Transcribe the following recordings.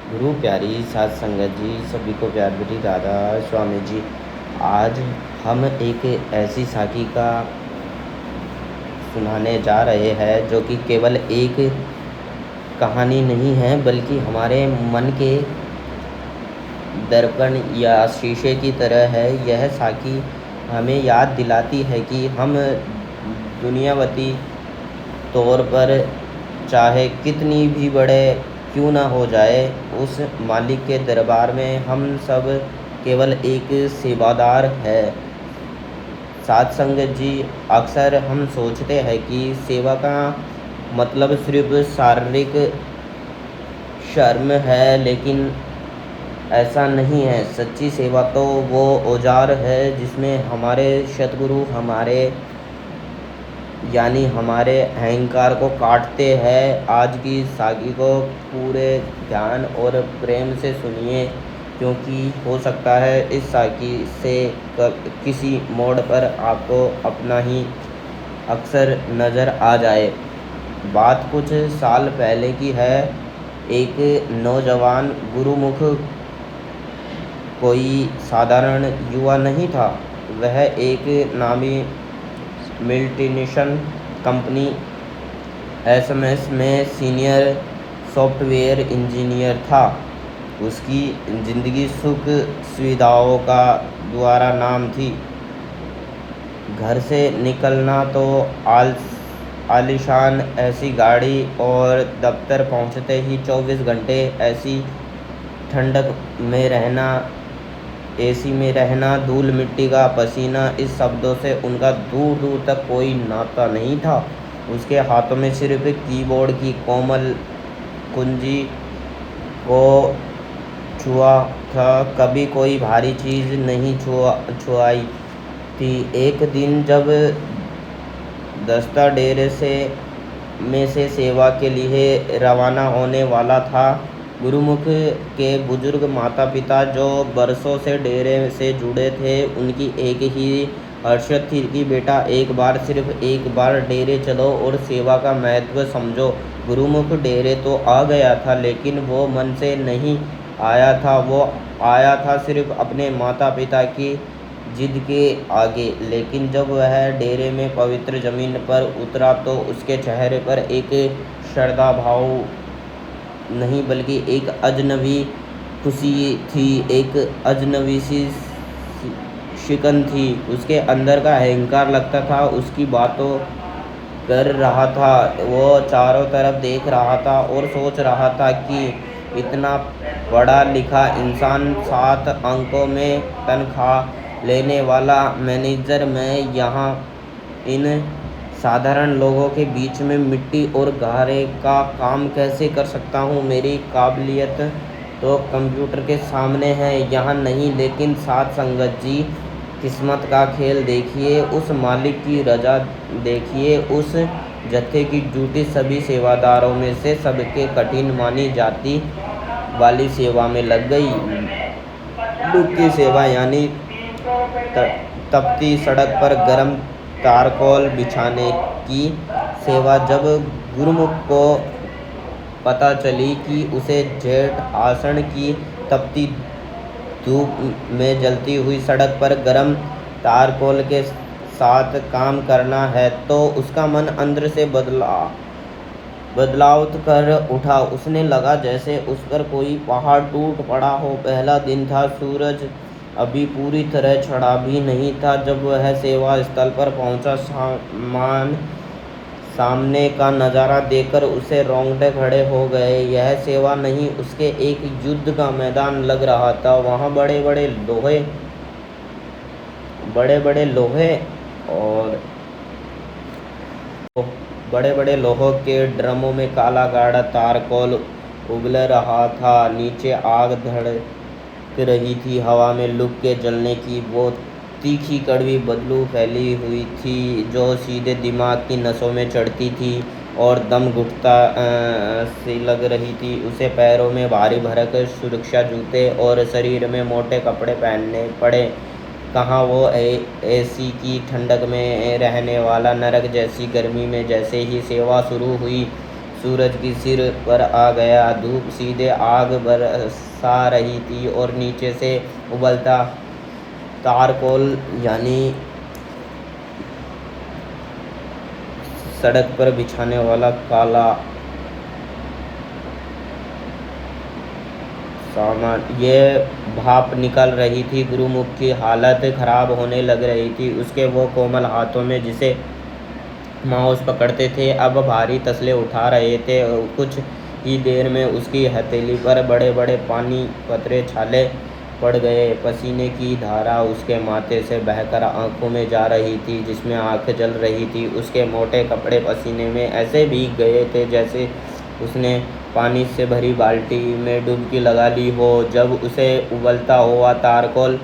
गुरु प्यारी साध संगत जी, सभी को प्यार भरी राधा स्वामी जी। आज हम एक ऐसी साखी का सुनाने जा रहे हैं जो कि केवल एक कहानी नहीं है, बल्कि हमारे मन के दर्पण या शीशे की तरह है। यह साखी हमें याद दिलाती है कि हम दुनियावती तौर पर चाहे कितनी भी बड़े क्यों ना हो जाए, उस मालिक के दरबार में हम सब केवल एक सेवादार है। साध संगत जी, अक्सर हम सोचते हैं कि सेवा का मतलब सिर्फ शारीरिक श्रम है, लेकिन ऐसा नहीं है। सच्ची सेवा तो वो औजार है जिसमें हमारे सतगुरु हमारे अहंकार को काटते हैं। आज की साखी को पूरे ध्यान और प्रेम से सुनिए, क्योंकि हो सकता है इस साखी से किसी मोड़ पर आपको अपना ही अक्सर नज़र आ जाए। बात कुछ साल पहले की है। एक नौजवान गुरुमुख कोई साधारण युवा नहीं था। वह एक नामी मल्टीनेशनल कंपनी एसएमएस में सीनियर सॉफ्टवेयर इंजीनियर था। उसकी ज़िंदगी सुख सुविधाओं का द्वारा नाम थी। घर से निकलना तो आलीशान ऐसी गाड़ी, और दफ्तर पहुंचते ही 24 घंटे ऐसी ठंडक में रहना, एसी में रहना, धूल मिट्टी का पसीना, इस शब्दों से उनका दूर दूर तक कोई नाता नहीं था। उसके हाथों में सिर्फ कीबोर्ड की कोमल कुंजी को छुआ था, कभी कोई भारी चीज़ नहीं छुआई थी। एक दिन जब दस्ता डेरे में से सेवा के लिए रवाना होने वाला था, गुरुमुख के बुजुर्ग माता पिता जो बरसों से डेरे से जुड़े थे, उनकी एक ही हर्षद थी कि बेटा एक बार, सिर्फ एक बार डेरे चलो और सेवा का महत्व समझो। गुरुमुख डेरे तो आ गया था, लेकिन वो मन से नहीं आया था। वो आया था सिर्फ अपने माता पिता की जिद के आगे। लेकिन जब वह डेरे में पवित्र जमीन पर उतरा तो उसके चेहरे पर एक श्रद्धा भाव नहीं, बल्कि एक अजनबी खुशी थी, एक अजनबी सी शिकन थी। उसके अंदर का अहंकार लगता था उसकी बातों कर रहा था। वो चारों तरफ देख रहा था और सोच रहा था कि इतना पढ़ा लिखा इंसान, 7 अंकों में तनख्वाह लेने वाला मैनेजर, मैं यहाँ इन साधारण लोगों के बीच में मिट्टी और गारे का काम कैसे कर सकता हूँ। मेरी काबिलियत तो कंप्यूटर के सामने है, यहाँ नहीं। लेकिन साध संगत जी, किस्मत का खेल देखिए, उस मालिक की रजा देखिए। उस जत्थे की ड्यूटी सभी सेवादारों में से सबके कठिन मानी जाती वाली सेवा में लग गई। दुख की सेवा, यानी तपती सड़क पर गर्म तारकोल बिछाने की सेवा। जब गुरुमुख को पता चली कि उसे जेठ आषाढ़ की तपती धूप में जलती हुई सड़क पर गर्म तारकोल के साथ काम करना है, तो उसका मन अंदर से बदलाव कर उठा। उसने लगा जैसे उस पर कोई पहाड़ टूट पड़ा हो। पहला दिन था, सूरज अभी पूरी तरह चढ़ा भी नहीं था। जब वह सेवा स्थल पर पहुंचा, सामने का नज़ारा देखकर उसे रोंगटे खड़े हो गए। यह सेवा नहीं, उसके एक युद्ध का मैदान लग रहा था। वहाँ बड़े बड़े लोहे और बड़े बड़े लोहों के ड्रमों में काला गाढ़ा तारकोल उबल रहा था। नीचे आग धड़क रही थी। हवा में लुक के जलने की वो तीखी कड़वी बदबू फैली हुई थी, जो सीधे दिमाग की नसों में चढ़ती थी और दम घुटता सी लग रही थी। उसे पैरों में भारी भरक सुरक्षा जूते और शरीर में मोटे कपड़े पहनने पड़े। कहाँ वो एसी की ठंडक में रहने वाला। नरक जैसी गर्मी में जैसे ही सेवा शुरू हुई, सूरज की सिर पर आ गया। धूप सीधे आग बरसा रही थी और नीचे से उबलता तारकोल यानी सड़क पर बिछाने वाला काला सामान, ये भाप निकल रही थी। गुरुमुख की हालत खराब होने लग रही थी। उसके वो कोमल हाथों में जिसे माउस पकड़ते थे अब भारी तसले उठा रहे थे। कुछ ही देर में उसकी हथेली पर बड़े बड़े पानी कतरे छाले पड़ गए। पसीने की धारा उसके माथे से बहकर आंखों में जा रही थी, जिसमें आंखें जल रही थी। उसके मोटे कपड़े पसीने में ऐसे भीग गए थे जैसे उसने पानी से भरी बाल्टी में डुबकी लगा ली हो। जब उसे उबलता हुआ तारकोल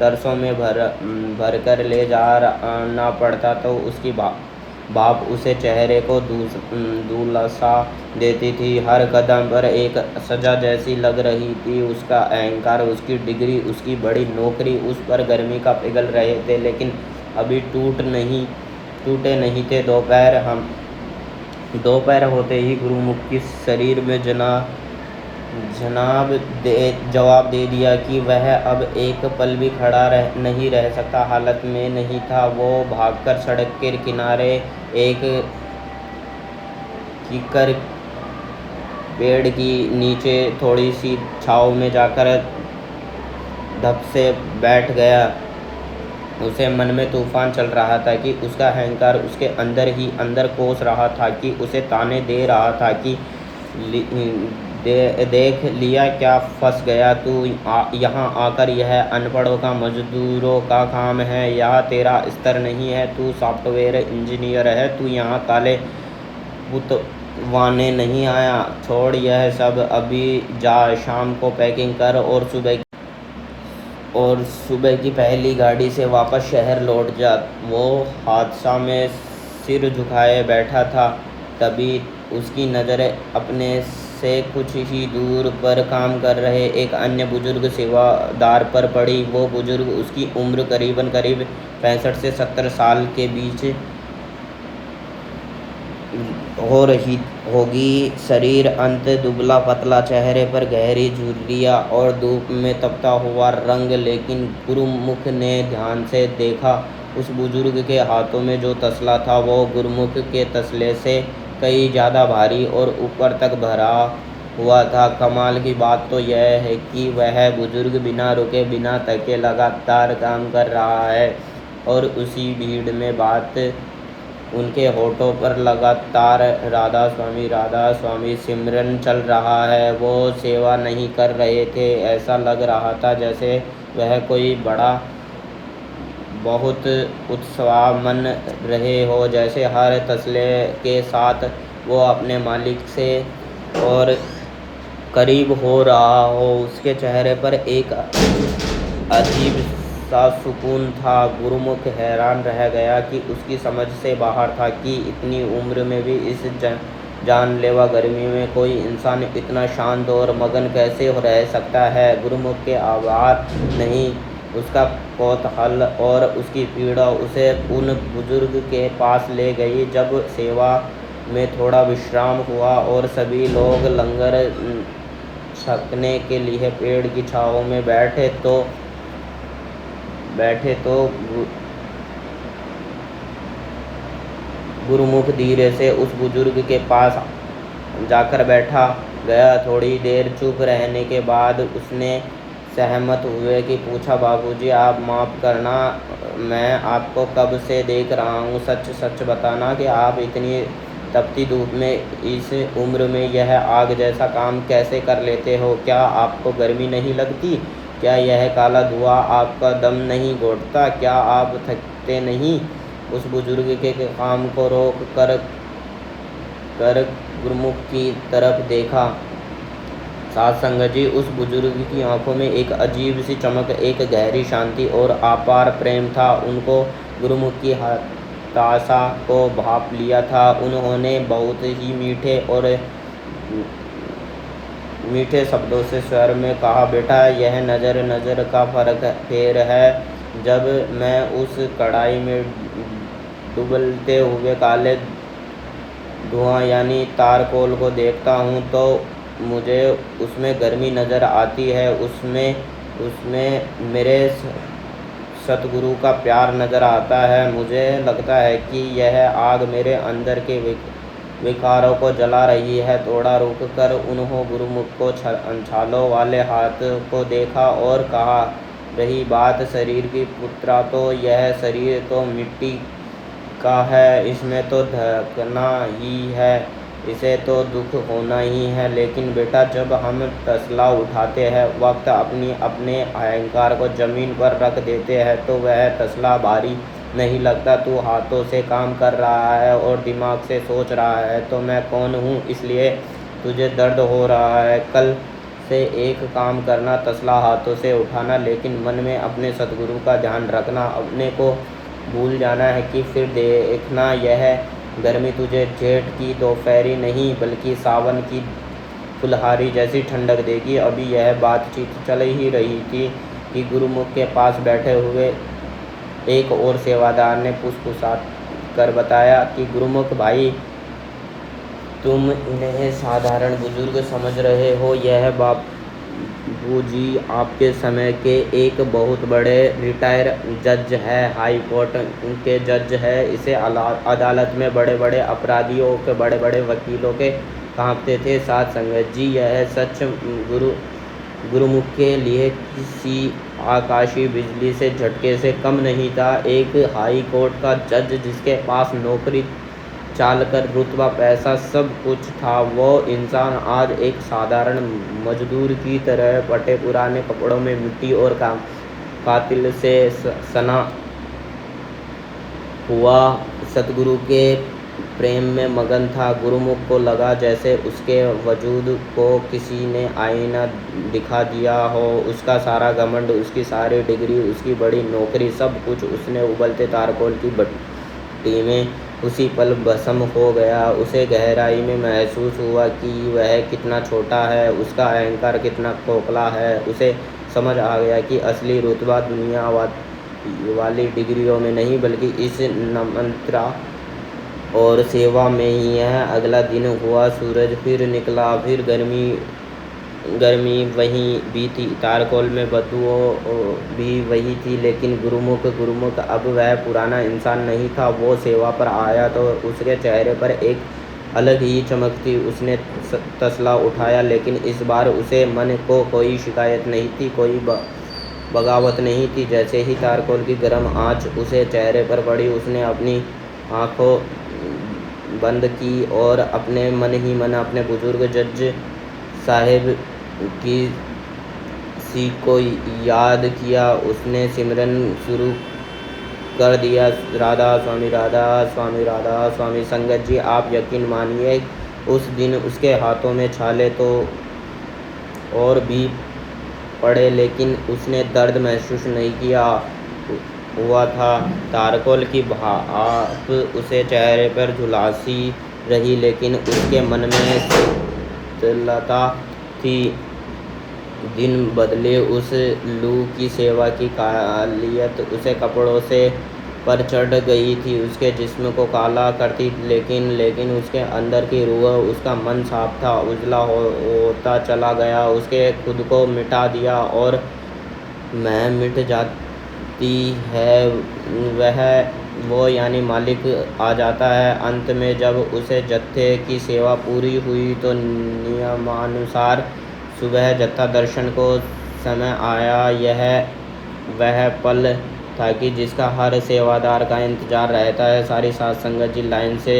तरसों में भर कर ले जाना पड़ता तो उसकी भाप उसे चेहरे को झुलसा देती थी। हर कदम पर एक सजा जैसी लग रही थी। उसका अहंकार, उसकी डिग्री, उसकी बड़ी नौकरी उस पर गर्मी का पिघल रहे थे, लेकिन अभी टूटे नहीं थे। दोपहर होते ही गुरुमुख के शरीर में जवाब दे दिया कि वह अब एक पल भी खड़ा नहीं रह सकता हालत में नहीं था। वो भागकर सड़क के किनारे एक कीकर पेड़ की नीचे थोड़ी सी छाँव में जाकर धप से बैठ गया। उसे मन में तूफान चल रहा था कि उसका अहंकार उसके अंदर ही अंदर कोस रहा था, कि उसे ताने दे रहा था कि देख लिया क्या फंस गया तू यहाँ आकर। यह अनपढ़ों का, मजदूरों का काम है। यह तेरा स्तर नहीं है। तू सॉफ्टवेयर इंजीनियर है। तू यहाँ काले पुतवाने नहीं आया। छोड़ यह सब, अभी जा शाम को पैकिंग कर और सुबह की पहली गाड़ी से वापस शहर लौट जा। वो हादसा में सिर झुकाए बैठा था। तभी उसकी नज़र अपने से कुछ ही दूर पर काम कर रहे एक अन्य बुजुर्ग सेवादार पर पड़ी। वो बुजुर्ग, उसकी उम्र करीब 65 से 70 साल के बीच हो रही होगी। शरीर अंत दुबला पतला, चेहरे पर गहरी झुर्रियाँ और धूप में तपता हुआ रंग। लेकिन गुरुमुख ने ध्यान से देखा। उस बुजुर्ग के हाथों में जो तसला था वो गुरुमुख के तसले से कई ज़्यादा भारी और ऊपर तक भरा हुआ था। कमाल की बात तो यह है कि वह बुजुर्ग बिना रुके बिना थके लगातार काम कर रहा है, और उसी भीड़ में बात उनके होठों पर लगातार राधा स्वामी सिमरन चल रहा है। वो सेवा नहीं कर रहे थे। ऐसा लग रहा था जैसे वह कोई बड़ा बहुत उत्साहमन रहे हो, जैसे हर तसले के साथ वो अपने मालिक से और करीब हो रहा हो। उसके चेहरे पर एक अजीब सा सुकून था। गुरुमुख हैरान रह गया कि उसकी समझ से बाहर था कि इतनी उम्र में भी इस जानलेवा गर्मी में कोई इंसान इतना शांत और मगन कैसे रह सकता है। गुरुमुख के आवाज़ नहीं, उसका कौतूहल और उसकी पीड़ा उसे उन बुजुर्ग के पास ले गई। जब सेवा में थोड़ा विश्राम हुआ और सभी लोग लंगर छकने के लिए पेड़ की छाँव में बैठे तो गुरुमुख धीरे से उस बुजुर्ग के पास जाकर बैठा गया। थोड़ी देर चुप रहने के बाद उसने सहमत हुए कि पूछा, बाबूजी आप माफ़ करना, मैं आपको कब से देख रहा हूँ। सच बताना कि आप इतनी तपती धूप में इस उम्र में यह आग जैसा काम कैसे कर लेते हो। क्या आपको गर्मी नहीं लगती? क्या यह काला धुआं आपका दम नहीं घोटता? क्या आप थकते नहीं? उस बुजुर्ग के काम को रोक कर गुरुमुख की तरफ देखा। साथ संगत जी, उस बुजुर्ग की आंखों में एक अजीब सी चमक, एक गहरी शांति और अपार प्रेम था। उनको गुरुमुख की हताशा को भाप लिया था। उन्होंने बहुत ही मीठे शब्दों से स्वर में कहा, बेटा यह नज़र का फेर है। जब मैं उस कढ़ाई में डुबलते हुए काले धुआं यानी तारकोल को देखता हूँ तो मुझे उसमें गर्मी नज़र आती है, उसमें उसमें मेरे सतगुरु का प्यार नज़र आता है। मुझे लगता है कि यह आग मेरे अंदर के विकारों को जला रही है। थोड़ा रुक कर उन्होंने गुरुमुख को छालों वाले हाथ को देखा और कहा, रही बात शरीर की पुत्रा, तो यह शरीर तो मिट्टी का है, इसमें तो धकना ही है, इसे तो दुख होना ही है। लेकिन बेटा, जब हम तसला उठाते हैं, वक्त अपने अहंकार को ज़मीन पर रख देते हैं, तो वह तसला भारी नहीं लगता। तू हाथों से काम कर रहा है और दिमाग से सोच रहा है, तो मैं कौन हूँ इसलिए तुझे दर्द हो रहा है। कल से एक काम करना, तसला हाथों से उठाना, लेकिन मन में अपने सतगुरु का ध्यान रखना। अपने को भूल जाना है कि फिर देखना, यह गर्मी तुझे जेठ की दोपहरी नहीं बल्कि सावन की फुलहारी जैसी ठंडक देगी। अभी यह बातचीत चल ही रही थी कि गुरुमुख के पास बैठे हुए एक और सेवादार ने फुसफुसा कर बताया कि गुरुमुख भाई, तुम इन्हें साधारण बुजुर्ग समझ रहे हो। यह बाबूजी आपके समय के एक बहुत बड़े रिटायर जज है, हाई कोर्ट के जज है। इसे अदालत में बड़े बड़े अपराधियों के, बड़े बड़े वकीलों के कांपते थे साथ संगत जी। यह सच गुरुमुख के लिए किसी आकाशीय बिजली से झटके से कम नहीं था। एक हाई कोर्ट का जज जिसके पास नौकरी, चालकर, रुतबा, पैसा सब कुछ था, वो इंसान आज एक साधारण मजदूर की तरह फटे पुराने कपड़ों में मिट्टी और कातिल से सना हुआ सतगुरु के प्रेम में मगन था। गुरुमुख को लगा जैसे उसके वजूद को किसी ने आईना दिखा दिया हो। उसका सारा घमंड, उसकी सारी डिग्री, उसकी बड़ी नौकरी, सब कुछ उसने उबलते तारकोल की भट्टी में उसी पल भस्म हो गया। उसे गहराई में महसूस हुआ कि वह कितना छोटा है, उसका अहंकार कितना खोखला है। उसे समझ आ गया कि असली रुतबा दुनिया वाली डिग्रियों में नहीं बल्कि इस नम्रता और सेवा में ही है। अगला दिन हुआ, सूरज फिर निकला, फिर गर्मी वहीं भी थी, तारकोल में बदबू भी वही थी, लेकिन गुरुमुख अब वह पुराना इंसान नहीं था। वो सेवा पर आया तो उसके चेहरे पर एक अलग ही चमक थी। उसने तसला उठाया, लेकिन इस बार उसे मन को कोई शिकायत नहीं थी, कोई बगावत नहीं थी। जैसे ही तारकोल की गर्म आंच उसे चेहरे पर पड़ी, उसने अपनी आंखों बंद की और अपने मन ही मन अपने बुजुर्ग जज साहिब की सीख को याद किया। उसने सिमरन शुरू कर दिया, राधा स्वामी, राधा स्वामी, राधा स्वामी। संगत जी, आप यकीन मानिए, उस दिन उसके हाथों में छाले तो और भी पड़े, लेकिन उसने दर्द महसूस नहीं किया हुआ था। तारकोल की भाप उसे चेहरे पर झुलासी रही, लेकिन उसके मन में शीतलता थी। दिन बदले उस लू की सेवा की कालियत उसे कपड़ों से पर चढ़ गई थी, उसके जिस्म को काला करती, लेकिन उसके अंदर की रूह, उसका मन साफ था, उजला होता चला गया। उसके खुद को मिटा दिया और मैं मिट जाती है, वो यानी मालिक आ जाता है। अंत में जब उसे जत्थे की सेवा पूरी हुई तो नियमानुसार सुबह जत्था दर्शन को समय आया। यह वह पल था कि जिसका हर सेवादार का इंतजार रहता है। सारी साध संगत जी लाइन से,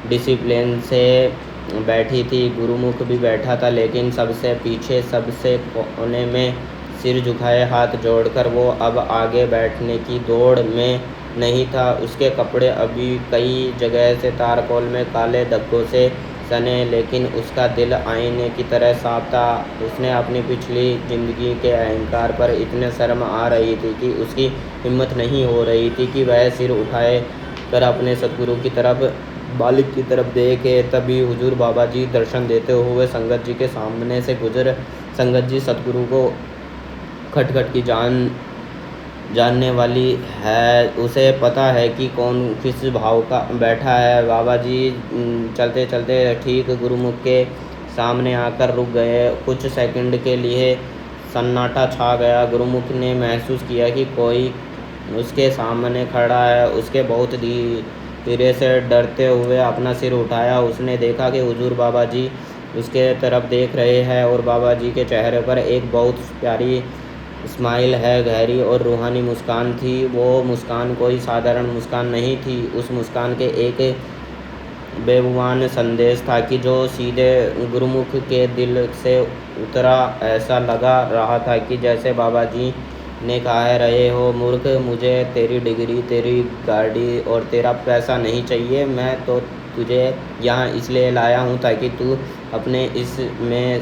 डिसिप्लिन से बैठी थी। गुरुमुख भी बैठा था, लेकिन सबसे पीछे, सबसे कोने में, सिर झुकाए, हाथ जोड़कर। वो अब आगे बैठने की दौड़ में नहीं था। उसके कपड़े अभी कई जगह से तारकोल में काले धब्बों से सने, लेकिन उसका दिल आईने की तरह साफ था। उसने अपनी पिछली जिंदगी के अहंकार पर इतने शर्म आ रही थी कि उसकी हिम्मत नहीं हो रही थी कि वह सिर उठाए कर अपने सतगुरु की तरफ, मालिक की तरफ देखे। तभी हुजूर बाबा जी दर्शन देते हुए संगत जी के सामने से गुजर। संगत जी सतगुरु को खटखट की जान जानने वाली है, उसे पता है कि कौन किस भाव का बैठा है। बाबा जी चलते चलते ठीक गुरुमुख के सामने आकर रुक गए। कुछ सेकंड के लिए सन्नाटा छा गया। गुरुमुख ने महसूस किया कि कोई उसके सामने खड़ा है। उसके बहुत धीरे से डरते हुए अपना सिर उठाया। उसने देखा कि हुजूर बाबा जी उसके तरफ देख रहे हैं और बाबा जी के चेहरे पर एक बहुत प्यारी स्माइल है, गहरी और रूहानी मुस्कान थी। वो मुस्कान कोई साधारण मुस्कान नहीं थी। उस मुस्कान के एक बेबुआन संदेश था कि जो सीधे गुरुमुख के दिल से उतरा। ऐसा लगा रहा था कि जैसे बाबा जी ने कहा रहे हो, मूर्ख, मुझे तेरी डिग्री, तेरी गाड़ी और तेरा पैसा नहीं चाहिए। मैं तो तुझे यहाँ इसलिए लाया हूँ ताकि तू अपने इसमें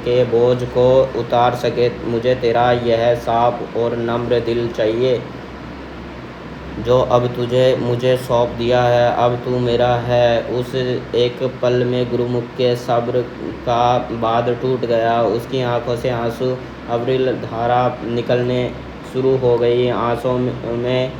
के बोझ को उतार सके। मुझे तेरा यह साफ और नम्र दिल चाहिए जो अब तुझे मुझे सौंप दिया है। अब तू मेरा है। उस एक पल में गुरुमुख के सब्र का बांध टूट गया। उसकी आंखों से आंसू अविरल धारा निकलने शुरू हो गई। आंसुओं में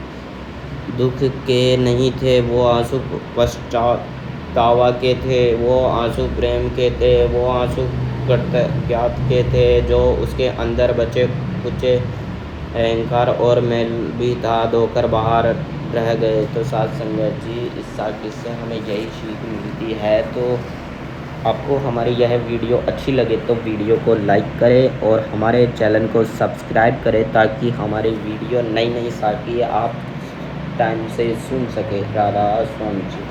दुख के नहीं थे, वो आंसू पश्चातावा के थे, वो आंसू प्रेम के थे, वो आंसू कृतज्ञता के थे जो उसके अंदर बचे कुचे अहंकार और मैल भी था धोकर बाहर रह गए। तो साथ संगत जी, इस साकिब से हमें यही सीख मिलती है। तो आपको हमारी यह वीडियो अच्छी लगे तो वीडियो को लाइक करें और हमारे चैनल को सब्सक्राइब करें ताकि हमारी वीडियो नई नई साकी आप टाइम से सुन सकें। राधा स्वामी जी।